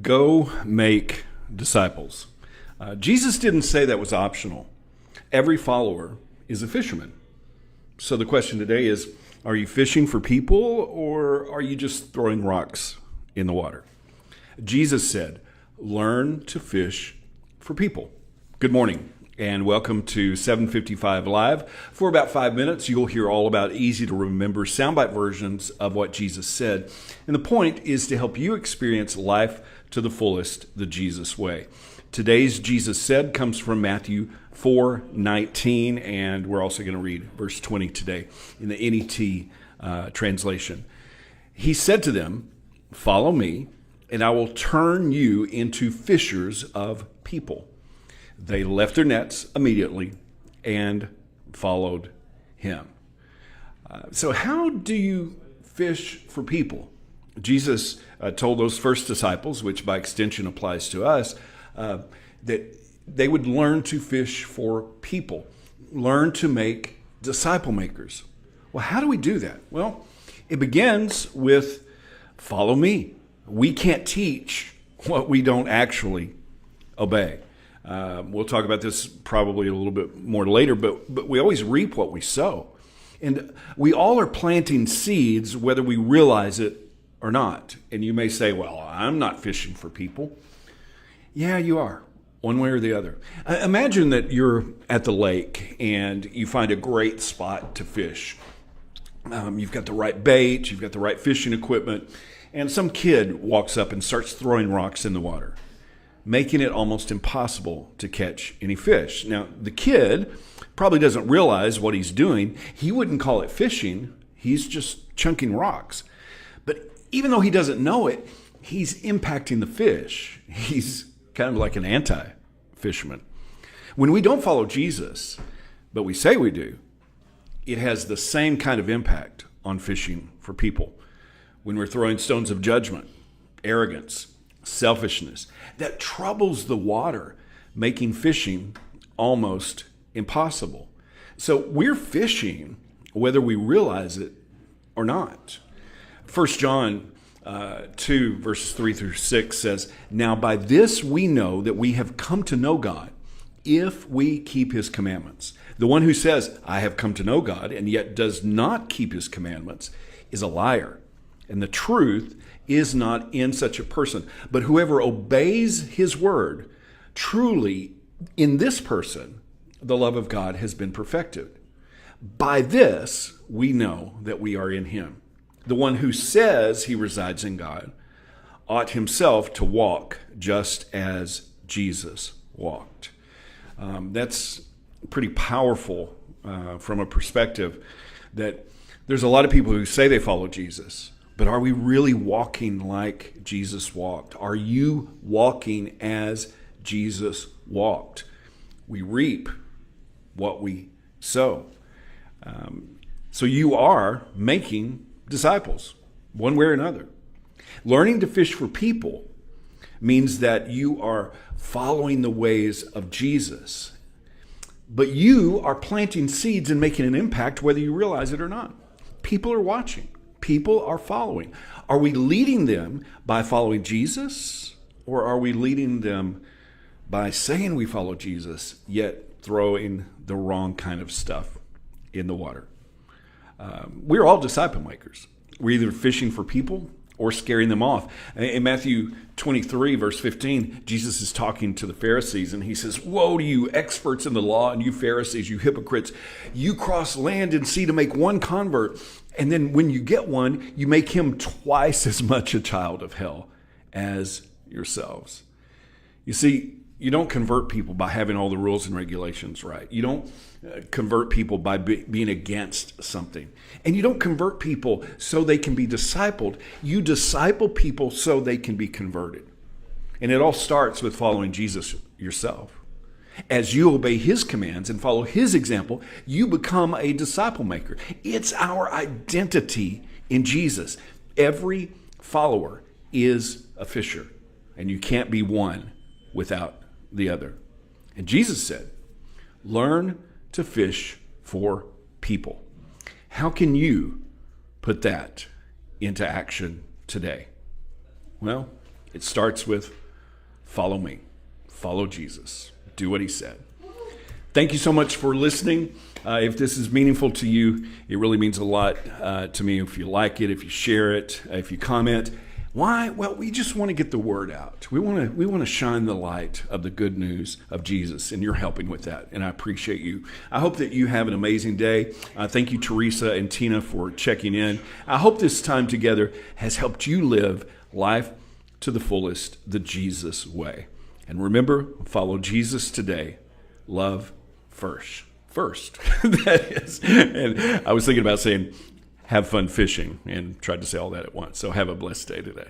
Go make disciples. Jesus didn't say that was optional. Every follower is a fisherman. So the question today is, are you fishing for people or are you just throwing rocks in the water? Jesus said, learn to fish for people. Good morning and welcome to 755 Live. For about 5 minutes, you'll hear all about easy to remember soundbite versions of what Jesus said. And the point is to help you experience life to the fullest, the Jesus way. Today's Jesus said comes from Matthew 4:19, and we're also going to read verse 20 today in the NET translation. He said to them, "Follow me, and I will turn you into fishers of people." They left their nets immediately and followed him. So how do you fish for people? Jesus told those first disciples, which by extension applies to us, that they would learn to fish for people, learn to make disciple makers. Well, how do we do that? Well, it begins with follow me. We can't teach what we don't actually obey. We'll talk about this probably a little bit more later, but we always reap what we sow. And we all are planting seeds whether we realize it or not. And you may say, well, I'm not fishing for people. Yeah, you are, one way or the other. Imagine that you're at the lake and you find a great spot to fish. You've got the right bait, you've got the right fishing equipment, and some kid walks up and starts throwing rocks in the water, making it almost impossible to catch any fish. Now, the kid probably doesn't realize what he's doing. He wouldn't call it fishing. He's just chunking rocks. But even though he doesn't know it, he's impacting the fish. He's kind of like an anti-fisherman. When we don't follow Jesus, but we say we do, it has the same kind of impact on fishing for people. When we're throwing stones of judgment, arrogance, selfishness, that troubles the water, making fishing almost impossible. So we're fishing whether we realize it or not. 1 John 2 verses 3 through 6 says, "Now by this we know that we have come to know God, if we keep his commandments. The one who says, I have come to know God, and yet does not keep his commandments, is a liar. And the truth is not in such a person. But whoever obeys his word, truly in this person, the love of God has been perfected. By this we know that we are in him. The one who says he resides in God ought himself to walk just as Jesus walked." That's pretty powerful from a perspective that there's a lot of people who say they follow Jesus, but are we really walking like Jesus walked? Are you walking as Jesus walked? We reap what we sow. So you are making disciples, one way or another. Learning to fish for people means that you are following the ways of Jesus, but you are planting seeds and making an impact whether you realize it or not. People are watching. People are following. Are we leading them by following Jesus, or are we leading them by saying we follow Jesus, yet throwing the wrong kind of stuff in the water? We're all disciple makers. We're either fishing for people or scaring them off. In Matthew 23, verse 15, Jesus is talking to the Pharisees, and he says, "Woe to you, experts in the law, and you Pharisees, you hypocrites. You cross land and sea to make one convert, and then when you get one, you make him twice as much a child of hell as yourselves." You see, you don't convert people by having all the rules and regulations right. You don't convert people by being against something. And you don't convert people so they can be discipled. You disciple people so they can be converted. And it all starts with following Jesus yourself. As you obey his commands and follow his example, you become a disciple maker. It's our identity in Jesus. Every follower is a fisher, and you can't be one without the other. And Jesus said, learn to fish for people. How can you put that into action today? Well, It starts with follow me, follow Jesus, do what he said. Thank you so much for listening. If this is meaningful to you, it really means a lot to me if you like it, if you share it, if you comment. Why? Well, we just want to get the word out. We want to shine the light of the good news of Jesus, and you're helping with that, and I appreciate you. I hope that you have an amazing day. Thank you, Teresa and Tina, for checking in. I hope this time together has helped you live life to the fullest, the Jesus way. And remember, follow Jesus today. Love first. That is. And I was thinking about saying, have fun fishing, and tried to say all that at once. So have a blessed day today.